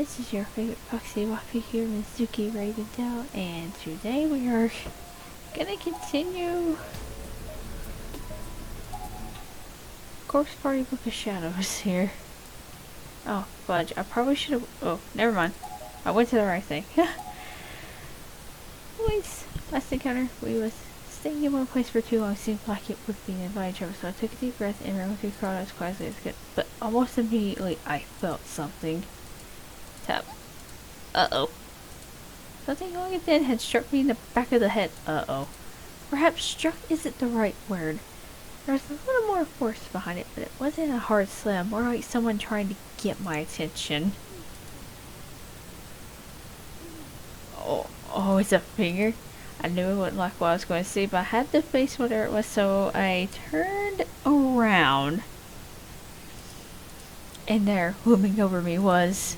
this is your favorite Foxy Waffy here, Mizuki Ravendale, and today we are gonna continue Corpse Party Book of Shadows here. Oh, fudge, I probably should have, oh, never mind. I went to the right thing. Anyways, last encounter, we was staying in one place for too long, seemed like it would be an inviting trouble, so I took a deep breath and ran through the crowd as quietly as I could, but almost immediately I felt something. Tap. Uh-oh. Something long and thin had struck me in the back of the head. Uh-oh. Perhaps struck isn't the right word. There was a little more force behind it, but it wasn't a hard slam, more like someone trying to get my attention. Oh, it's a finger. I knew it wasn't like what I was going to see, but I had to face whatever it was, so I turned around. And there, looming over me was...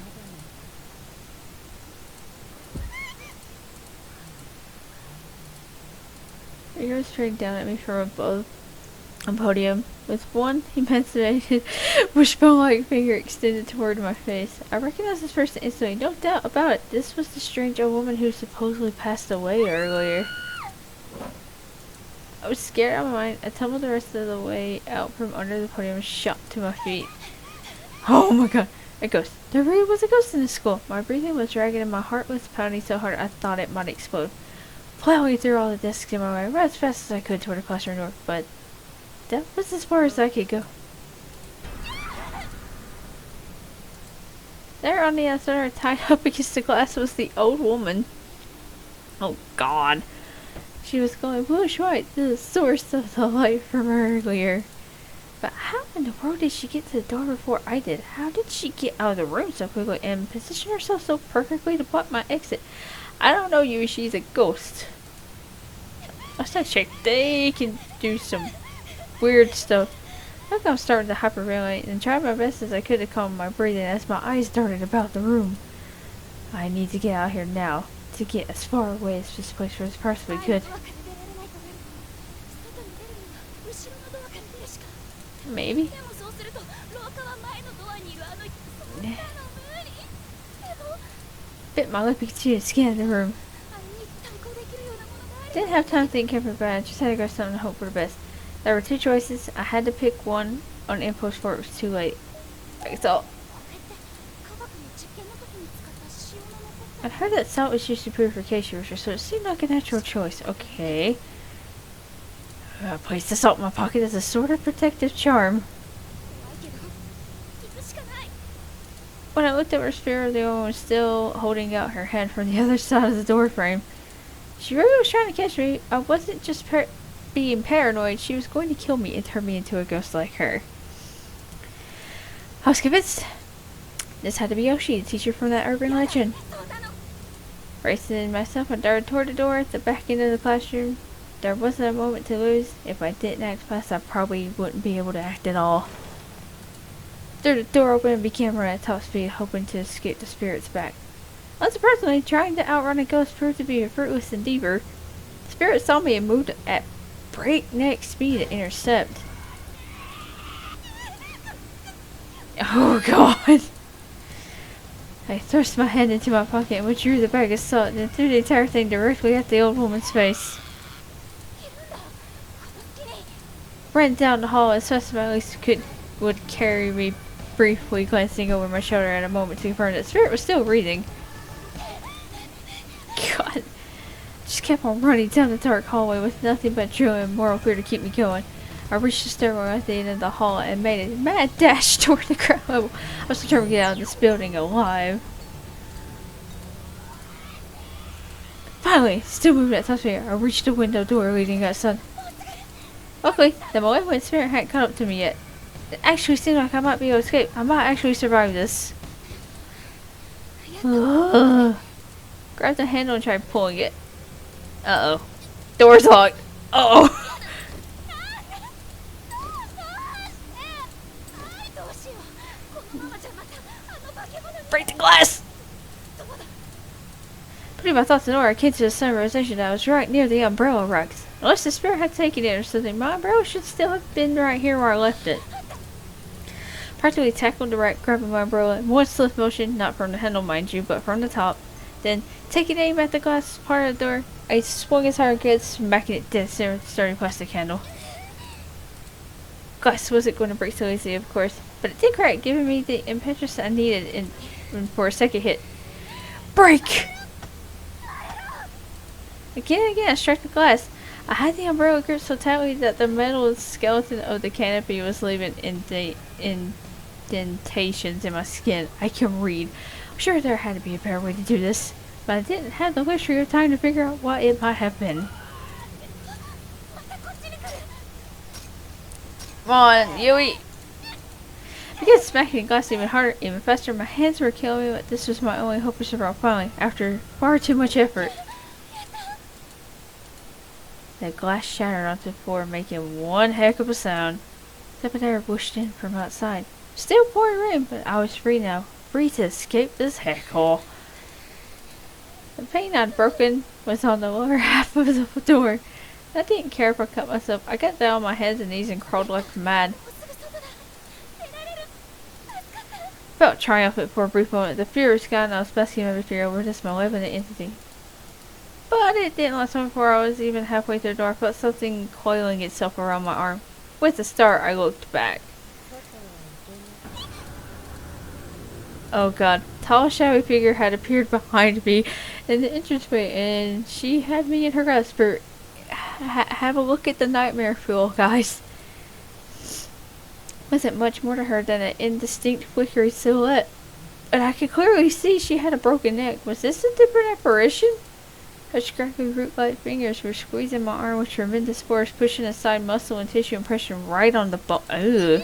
He was staring down at me from above a podium with one emaciated, wishbone-like finger extended toward my face. I recognized this person instantly, no doubt about it. This was the strange old woman who supposedly passed away earlier. I was scared out of my mind. I tumbled the rest of the way out from under the podium and shot to my feet. Oh my god, a ghost. There really was a ghost in this school. My breathing was ragged and my heart was pounding so hard I thought it might explode. Plowing through all the desks in my way, ran as fast as I could toward the classroom door, but that was as far as I could go. There on the outside, tied up against the glass, was the old woman. Oh god. She was glowing bluish white, the source of the light from earlier. But how in the world did she get to the door before I did? How did she get out of the room so quickly and position herself so perfectly to block my exit? I don't know you, she's a ghost. Last I checked, they can do some weird stuff. I think I'm starting to hyperventilate and tried my best as I could to calm my breathing as my eyes darted about the room. I need to get out of here now, to get as far away as this place as possibly could. Maybe. Bit my lip and continued to scan the room. Didn't have time to think carefully about it, just had to go something and hope for the best. There were two choices. I had to pick one on impulse before it was too late. That's all. I'd heard that salt was used to purify ritual, so it seemed like a natural choice. Okay. I placed the salt in my pocket as a sort of protective charm. When I looked at her spirit, the old woman was still holding out her head from the other side of the door frame. She really was trying to catch me. I wasn't just being paranoid. She was going to kill me and turn me into a ghost like her. I was convinced this had to be Yoshi, the teacher from that urban legend. Bracing myself, I darted toward the door at the back end of the classroom. There wasn't a moment to lose. If I didn't act fast, I probably wouldn't be able to act at all. Threw the door open and began running at top speed, hoping to escape the spirits back. Unsurprisingly, trying to outrun a ghost proved to be a fruitless endeavor. The spirit saw me and moved at breakneck speed to intercept. Oh god! I thrust my hand into my pocket and withdrew the bag of salt and threw the entire thing directly at the old woman's face. Ran down the hall as fast as my legs would carry me, briefly glancing over my shoulder at a moment to confirm that the spirit was still breathing. God. Just kept on running down the dark hallway with nothing but adrenaline and moral fear to keep me going. I reached the stairwell at the end of the hall and made a mad dash toward the ground level. I was determined to get out of this building alive. Finally, still moving at top speed, I reached the window door leading outside. Luckily, the malevolent spirit hadn't caught up to me yet. It actually seemed like I might be able to escape. I might actually survive this. Grabbed the handle and tried pulling it. Uh-oh. Door's locked. Uh-oh. Break the glass! Putting my thoughts in order, I came to the sudden realization that I was right near the umbrella racks. Unless the spirit had taken it or something, my umbrella should still have been right here where I left it. Practically tackled the rat, grabbing my umbrella in one swift motion, not from the handle, mind you, but from the top. Then, taking aim at the glass part of the door, I swung as hard as I could, smacking it dead center with the starting plastic handle. Glass wasn't going to break so easily, of course, but it did crack, giving me the impetus I needed for a second hit. Break! Again and again, I struck the glass. I had the umbrella gripped so tightly that the metal skeleton of the canopy was leaving indentations in my skin. I can read. I'm sure there had to be a better way to do this, but I didn't have the luxury of time to figure out what it might have been. Come on, Yui! I began smacking the glass even harder, even faster. My hands were killing me, but this was my only hope of survival finally, after far too much effort. The glass shattered onto the floor, making one heck of a sound. Tepid air whooshed in from outside. Still pouring rain, but I was free now. Free to escape this heckhole. The pane I'd broken was on the lower half of the door. I didn't care if I cut myself. I got down on my hands and knees and crawled like mad. Felt triumphant for a brief moment. The fear was gone and I was basking in my fear over this malevolent entity. But it didn't last long before I was even halfway through the door. I felt something coiling itself around my arm. With a start, I looked back. Oh god. Tall, shadowy figure had appeared behind me in the entranceway, and she had me in her grasp. Have a look at the nightmare fuel, guys. Wasn't much more to her than an indistinct flickering silhouette. But I could clearly see she had a broken neck. Was this a different apparition? Her scrappy root-like fingers were squeezing my arm with tremendous force, pushing aside muscle and tissue and pressing right on the bone. Ugh.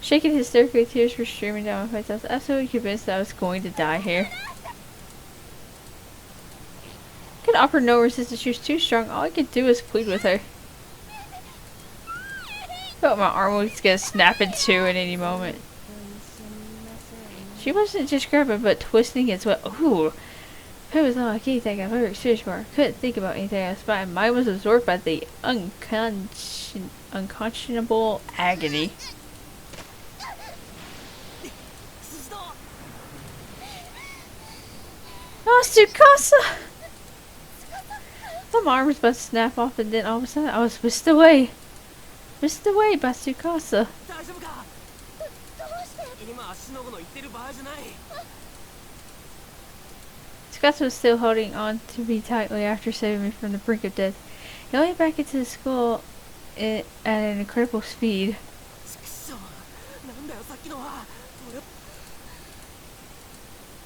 Shaking hysterically, tears were streaming down my face. I was absolutely convinced that I was going to die here. I could offer no resistance. She was too strong. All I could do was plead with her. Felt my arm was gonna snap in two at any moment. She wasn't just grabbing, but twisting as well. Ooh. It was not like anything I've ever experienced before. I couldn't think about anything else, but my mind was absorbed by the unconscionable agony. Oh, Tsukasa! My arm was about to snap off, and then all of a sudden I was whisked away. Whisked away by Tsukasa. Tsukasa was still holding on to me tightly after saving me from the brink of death. He went back into the school at an incredible speed.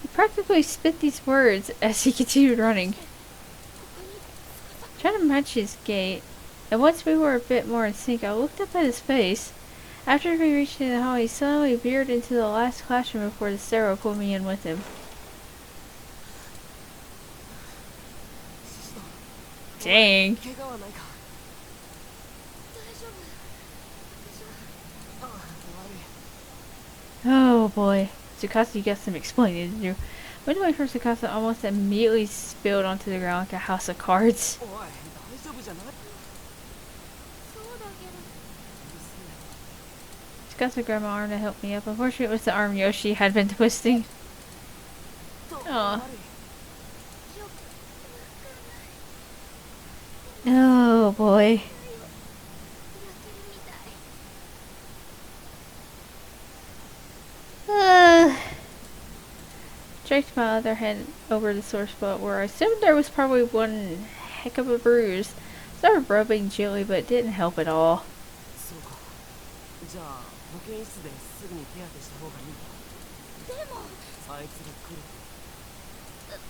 He practically spit these words as he continued running. Trying to match his gait, and once we were a bit more in sync, I looked up at his face. After we reached the hall, he suddenly veered into the last classroom before the stairwell pulled me in with him. Dang. Oh boy. Tsukasa, you got some explaining to do. Went away from Tsukasa, almost immediately spilled onto the ground like a house of cards. Tsukasa grabbed my arm to help me up. Unfortunately, it was the arm Yoshi had been twisting. Aww. Oh boy. Draped my other hand over the sore spot where I assumed there was probably one heck of a bruise. Started rubbing gently, but it didn't help at all.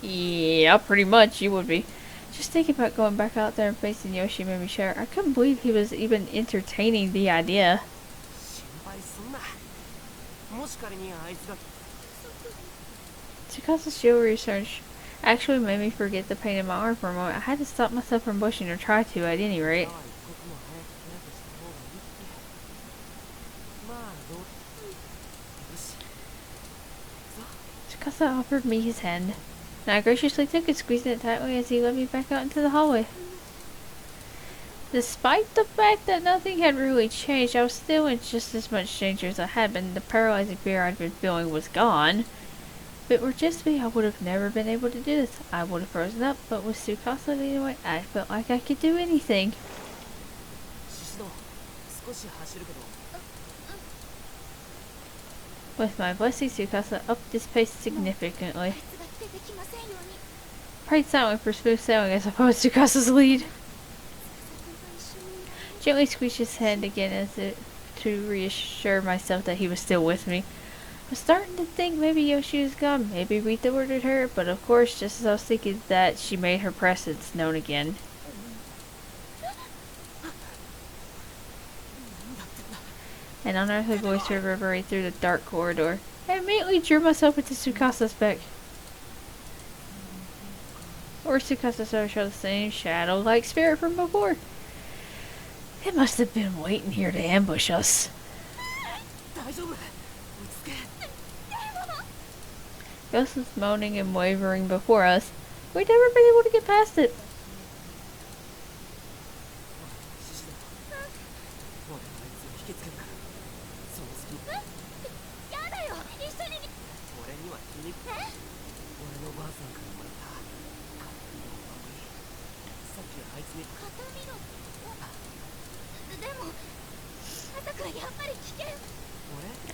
Yeah, pretty much you would be. Just thinking about going back out there and facing Yoshi made me shudder. I couldn't believe he was even entertaining the idea. Tsukasa's shield research actually made me forget the pain in my arm for a moment. I had to stop myself from pushing, or try to at any rate. Tsukasa offered me his hand. and I graciously took it, squeezing it tightly as he led me back out into the hallway. Despite the fact that nothing had really changed, I was still in just as much danger as I had been. The paralyzing fear I'd been feeling was gone. If it were just me, I would have never been able to do this. I would have frozen up, but with Tsukasa leading the way, I felt like I could do anything. With my blessing, Tsukasa upped his pace significantly. Prayed silently for smooth sailing as I followed Tsukasa's lead. Gently squeezed his hand again as if to reassure myself that he was still with me. I was starting to think maybe Yoshi was gone, maybe Rita ordered her, but of course, just as I was thinking that, she made her presence known again. An unearthly voice reverberated through the dark corridor. I immediately drew myself into Tsukasa's back. Or Tsukasa saw the same shadow-like spirit from before. It must have been waiting here to ambush us. Ghost was moaning and wavering before us. We'd never been able to get past it.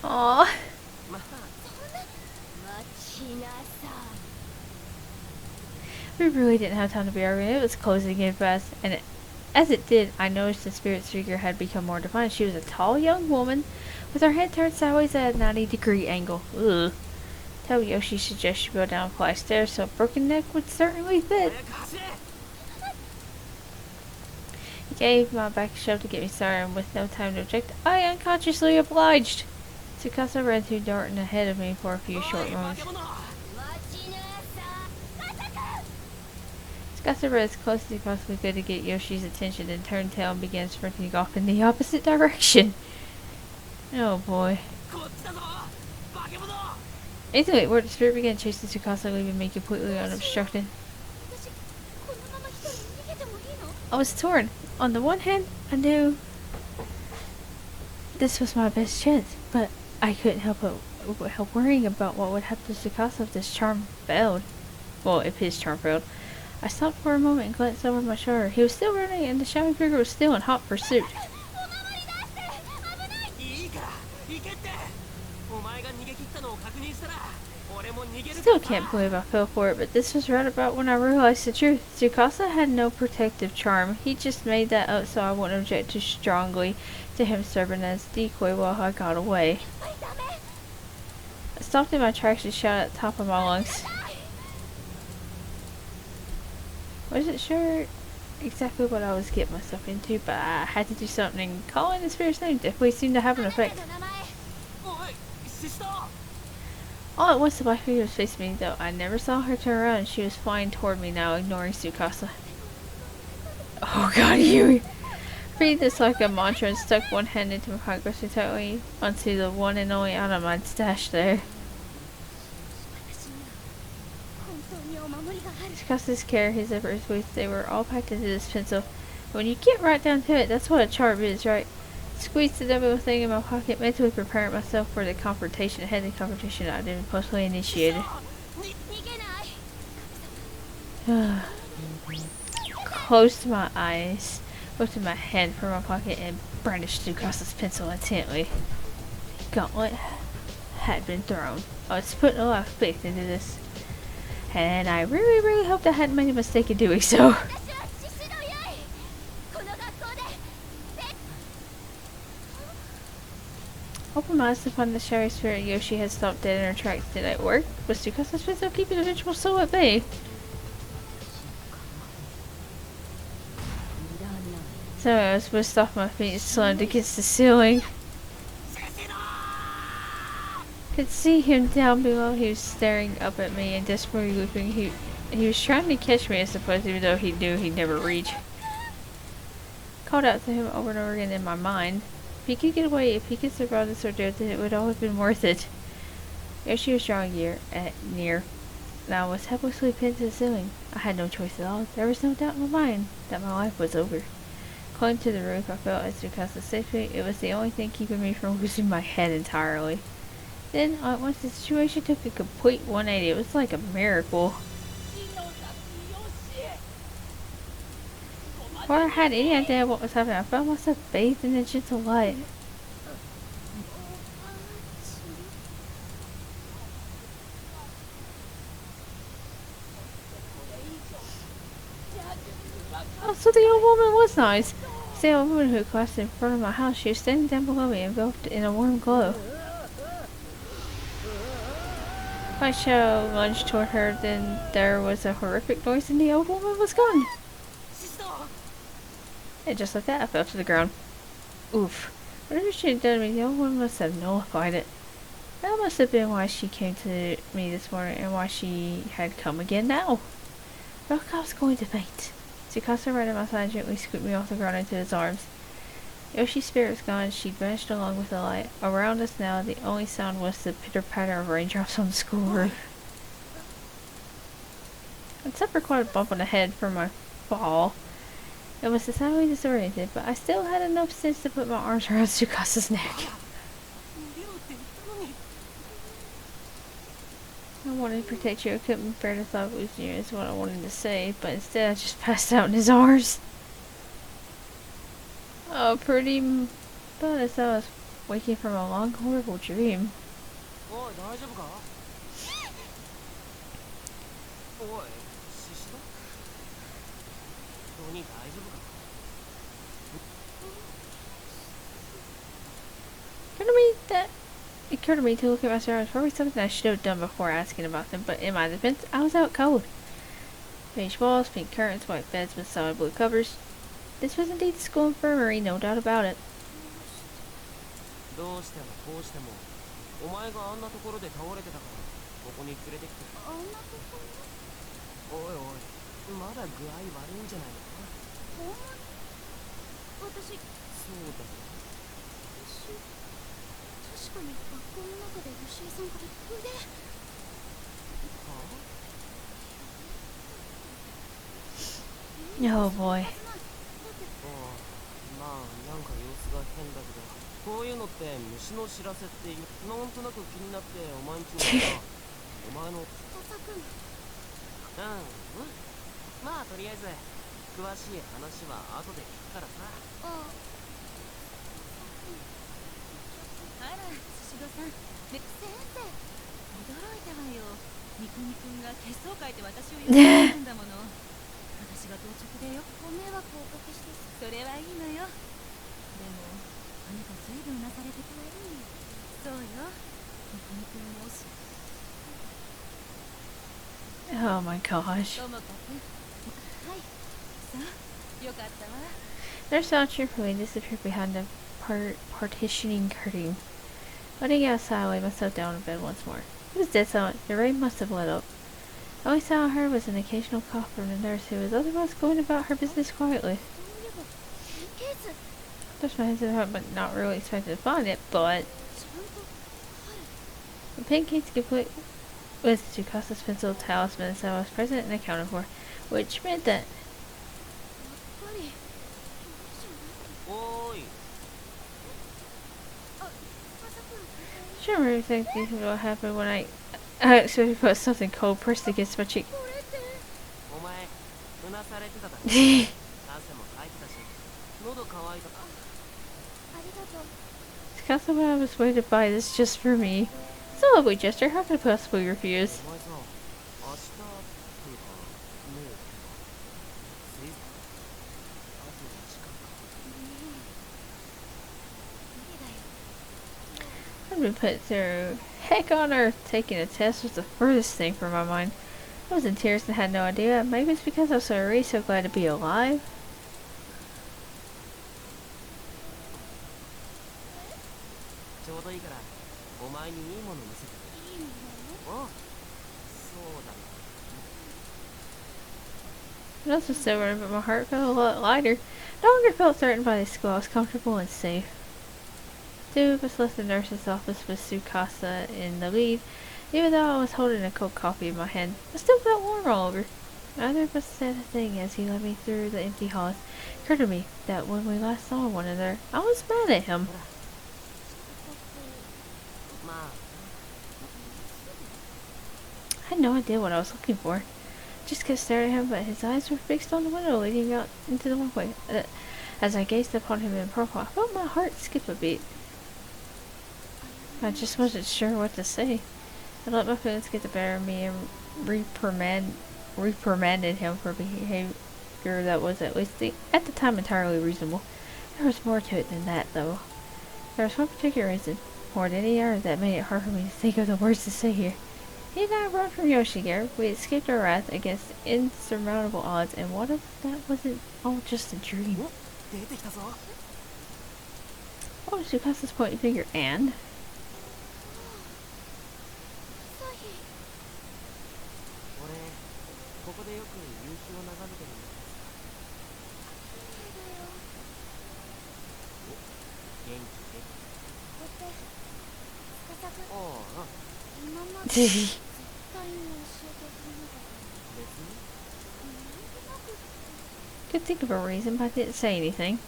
Aww. We really didn't have time to be arguing. It was closing in fast, and as it did, I noticed the spirit's figure had become more defined. She was a tall young woman with her head turned sideways at a 90-degree angle. Ugh. Tell Yoshi suggests you go down a flight of stairs, so a broken neck would certainly fit. He gave my back a shove to get me started, and with no time to object, I unconsciously obliged. Tsukasa ran through Darton ahead of me for a few short moments. Tsukasa ran as close as he possibly could to get Yoshi's attention, then turned tail and began sprinting off in the opposite direction. Oh boy. Instantly, where the spirit began chasing Tsukasa, leaving me completely unobstructed. I was torn. On the one hand, I knew this was my best chance, but I couldn't help worrying about what would happen to Tsukasa if this charm failed. Well, if his charm failed. I stopped for a moment and glanced over my shoulder. He was still running, and the shadowy figure was still in hot pursuit. Still can't believe I fell for it, but this was right about when I realized the truth. Tsukasa had no protective charm. He just made that up so I wouldn't object too strongly to him serving as decoy while I got away. I stopped in my tracks and shouted at the top of my lungs. Wasn't sure exactly what I was getting myself into, but I had to do something. Calling the spirit's name definitely seemed to have an effect. All at once the black figure was facing me, though I never saw her turn around, and she was flying toward me now, ignoring Tsukasa. Oh god, Yui! Read this like a mantra and stuck one hand into my pocket, grasping tightly onto the one and only item I'd stashed there. Tsukasa's care, his efforts, they were all packed into this pencil. When you get right down to it, that's what a charm is, right? Squeezed the double thing in my pocket, mentally preparing myself for the confrontation ahead of the confrontation I'd impulsively initiated. Closed my eyes, lifted my hand from my pocket, and brandished Tsukasa's pencil intently. The gauntlet had been thrown. I was putting a lot of faith into this, and I really hoped I hadn't made a mistake in doing so. Open my eyes to find the shadowy spirit Yoshi had stopped dead in her tracks. Did it work? Was Tsukasa's pencil keeping the vengeful soul at bay? So I was whisked off my feet and slammed against the ceiling. Could see him down below. He was staring up at me and desperately weeping. He was trying to catch me, I suppose, even though he knew he'd never reach. Called out to him over and over again in my mind. If he could get away, if he could survive this ordeal, then it would all have been worth it. Yoshi was drawing near. and I was helplessly pinned to the ceiling. I had no choice at all. There was no doubt in my mind that my life was over. Clinging to the roof, I felt as Tsukasa saved me. It was the only thing keeping me from losing my head entirely. Then, all at once, the situation took a complete 180. It was like a miracle. Before I had any idea what was happening, I found myself bathed in a gentle light. Oh, so the old woman was nice. The old woman who collapsed in front of my house, she was standing down below me, enveloped in a warm glow. My shadow lunged toward her, then there was a horrific noise and the old woman was gone. And just like that, I fell to the ground. Oof. Whatever she had done to me, the old woman must have nullified it. That must have been why she came to me this morning and why she had come again now. I felt like I was going to faint. Tsukasa ran at my side and gently scooped me off the ground into his arms. Yoshi's spirit was gone, she vanished along with the light. Around us now, the only sound was the pitter-patter of raindrops on the school roof. I suffered quite a bump on the head from my fall. It was decidedly disoriented, but I still had enough sense to put my arms around Tsukasa's neck. I wanted to protect you. I couldn't bear the thought of losing you, is what I wanted to say, but instead I just passed out in his arms. Oh, pretty but as I was waking from a long, horrible dream. It occurred to me to look at my surroundings. Probably something I should have done before asking about them, but in my defense, I was out cold. Beige walls, pink curtains, white beds with solid blue covers. This was indeed the school infirmary, no doubt about it. Oh boy. Oh my gosh. Their sound cheerfully disappeared behind the partitioning curtain. Letting out a sigh, I laid myself down in bed once more. It was dead silent. The rain must have let up. The only sound I heard was an occasional cough from the nurse, who was otherwise going about her business quietly. Touched my hands in the heart, but not really expected to find it, but... The pin case complete with Tsukasa's pencil talisman, so I was present and accounted for, which meant that... I don't remember exactly what happened when I accidentally put something cold pressed against my cheek. Tsukasa was waiting to buy this just for me. It's a lovely gesture. How could I possibly refuse? I've been put through heck on earth. Taking a test was the furthest thing from my mind. I was in tears and had no idea. Maybe it's because I was so glad to be alive. I also still running, but my heart felt a lot lighter. No longer felt threatened by the school. I was comfortable and safe. Two of us left the nurse's office with Tsukasa in the lead, Even though I was holding a cold coffee in my hand, I still felt warm all over. Neither of us said a thing as he led me through the empty halls. It occurred to me that when we last saw one another, I was mad at him. I had no idea what I was looking for. Just kept staring at him, but his eyes were fixed on the window leading out into the walkway. As I gazed upon him in profile, I felt my heart skip a beat. I just wasn't sure what to say. I let my feelings get the better of me and reprimanded him for behavior that was at least at the time entirely reasonable. There was more to it than that, though. There was one particular reason, more than any other, that made it hard for me to think of the words to say here. He and I rode from Yoshigare. We escaped our wrath against insurmountable odds, and what if that wasn't all just a dream? What was Tsukasa's pointing finger, and? Could think of a reason, but I didn't say anything.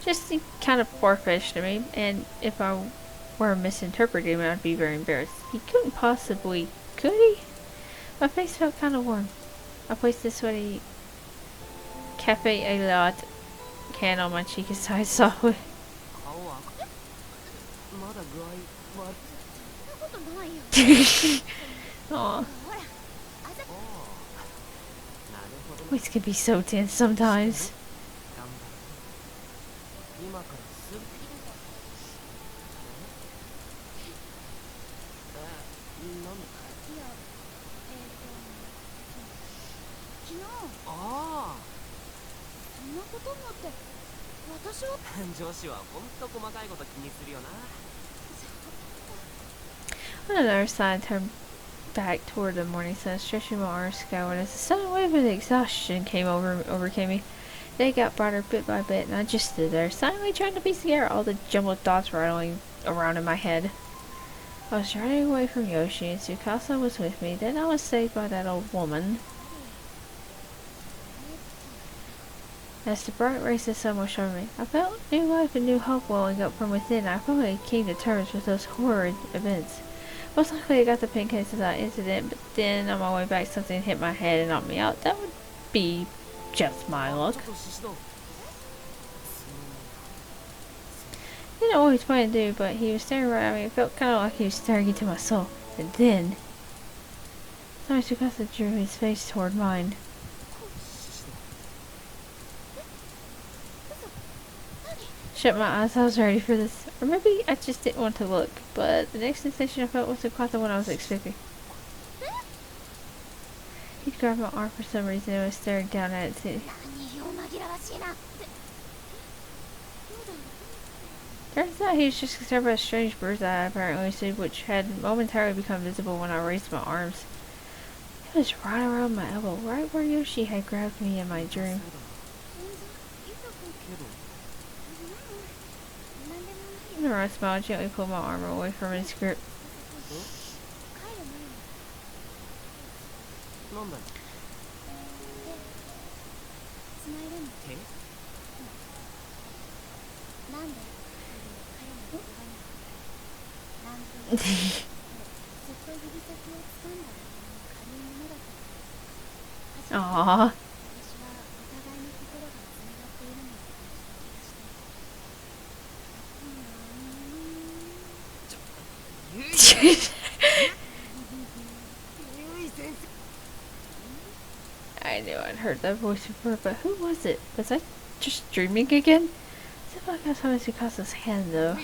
Just seemed kind of far-fetched to me, and if I were misinterpreting him, I'd be very embarrassed. He couldn't possibly, could he? My face felt kind of warm. I placed the sweaty Cafe a Lot can on my cheek and sighed softly. Aw. Boys can be so tense sometimes. On another side, I turned back toward the morning sun, stretching my arms skyward as a sudden wave of exhaustion overcame me. Day got brighter bit by bit, and I just stood there, silently trying to piece together all the jumbled thoughts rattling around in my head. I was riding away from Yoshi, and Tsukasa was with me. Then I was saved by that old woman. As the bright rays of the sun was over me, I felt new life and new hope welling up from within. I finally came to terms with those horrid events. Most likely I got the pancakes of that incident, but then on my way back something hit my head and knocked me out. That would be just my luck. He didn't know what he was planning to do, but he was staring right at me. It felt kind of like he was staring into my soul. And then, Tsukasa drew his face toward mine. Shut my eyes, I was ready for this. Or maybe I just didn't want to look, but the next sensation I felt wasn't quite the one I was expecting. He grabbed my arm for some reason and was staring down at it too. Turns out he was just concerned about a strange bird's eye I apparently received, which had momentarily become visible when I raised my arms. It was right around my elbow, right where Yoshi had grabbed me in my dream. I smiled, gently pulled my arm away from his grip. Aww. I knew I'd heard that voice before, but who was it? Was I just dreaming again? It seemed like I saw Tsukasa's hand, though.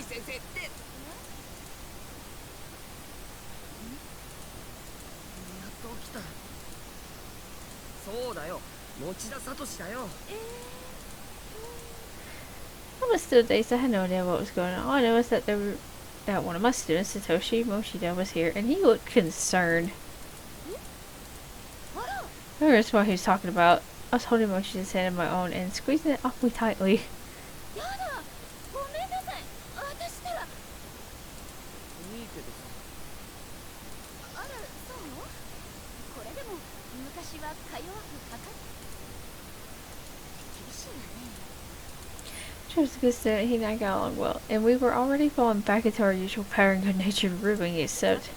I was still dazed. I had no idea what was going on. All I know is that that one of my students, Satoshi Mochida, was here, and he looked concerned. I remember what he was talking about. I was holding Mochida's hand in my own and squeezing it awfully tightly. She was a good student, he and I got along well, and we were already falling back into our usual pattern, good natured ribbing, except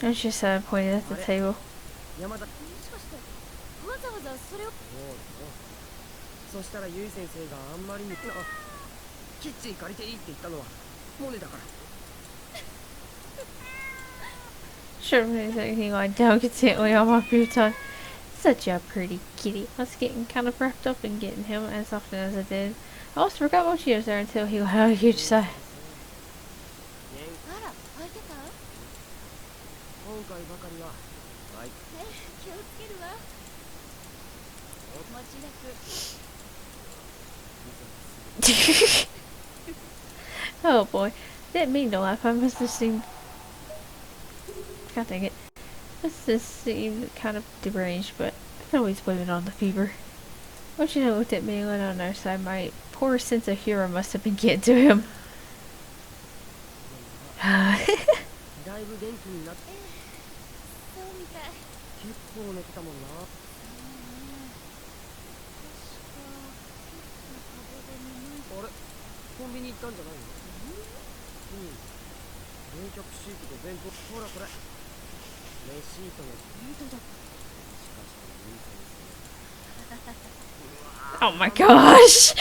and she said, pointed at the table. Sure, he lying down contentedly on my futon. Such a pretty kitty. I was getting kind of wrapped up in getting him as often as I did. I almost forgot Mochida was there until he let out a huge sigh. Oh boy. Didn't mean to laugh. I must have seemed... God dang it. Must have seemed kind of deranged, but I can always blame it on the fever. Mochida looked at me and let out another sigh. My poor sense of humor must have been getting to him. Oh my gosh!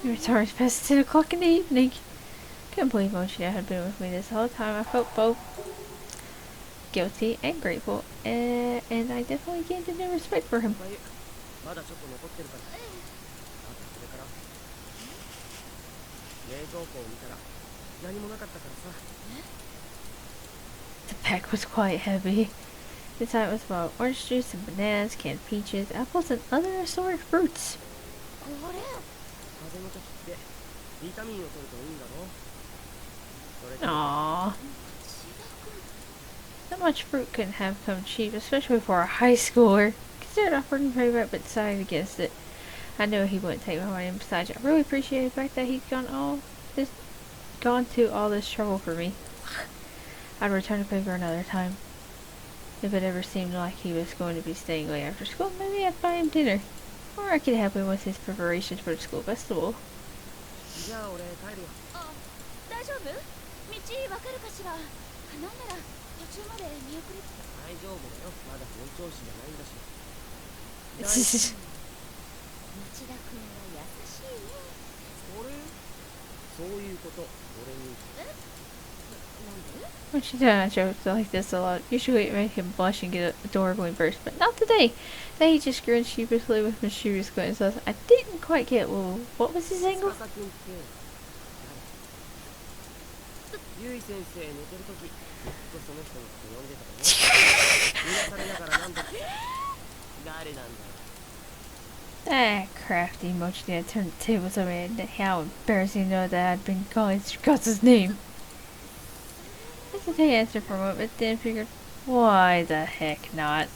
We returned past 10 o'clock in the evening. Couldn't believe Mochida had been with me this whole time. I felt both guilty and grateful, and I definitely gained a new respect for him. The pack was quite heavy. Inside was about orange juice and bananas, canned peaches, apples, and other assorted fruits. Aww. Not much fruit couldn't have come cheap, especially for a high schooler. Considered offering to pay back, but decided against it. I knew he wouldn't take my money, and besides, I really appreciated the fact that he'd gone to all this trouble for me. I'd return the favor another time. If it ever seemed like he was going to be staying late after school, maybe I'd buy him dinner. Or I could help him with his preparations for the school festival. Mochida joked like this a lot. Usually it made him blush and get adorably burst, but not today. Today he just grinned sheepishly with mischievous glances. I didn't quite get, well, what was his angle? That crafty Mochida turned the tables over and how embarrassing to know that I'd been calling Tsukasa's name. He answered for a moment, but then figured, why the heck not?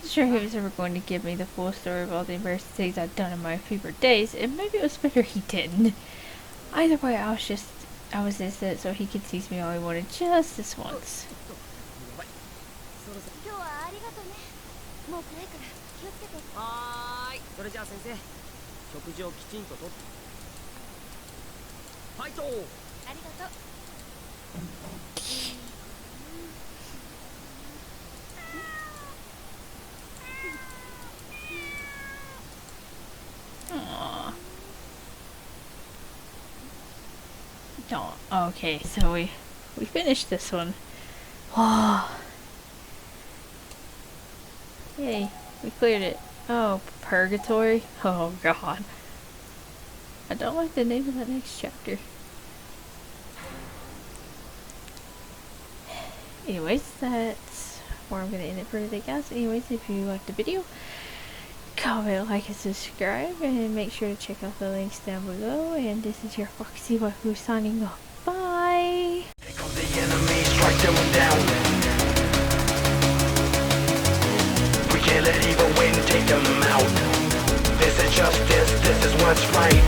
Sure, he was ever going to give me the full story of all the embarrassing things I'd done in my fever days, and maybe it was better he didn't. Either way, I was innocent, so he could tease me all he wanted just this once. Oh, okay, so we finished this one. Oh. Yay, we cleared it. Oh, purgatory? Oh god. I don't like the name of that next chapter. Anyways, that's where I'm gonna end it for today, guys. Anyways, if you liked the video, comment, like, and subscribe, and make sure to check out the links down below. And this is your Foxy Waifu signing off. Bye! The enemy, strike them down. We can't let evil win, take them out. This is justice, this is what's right.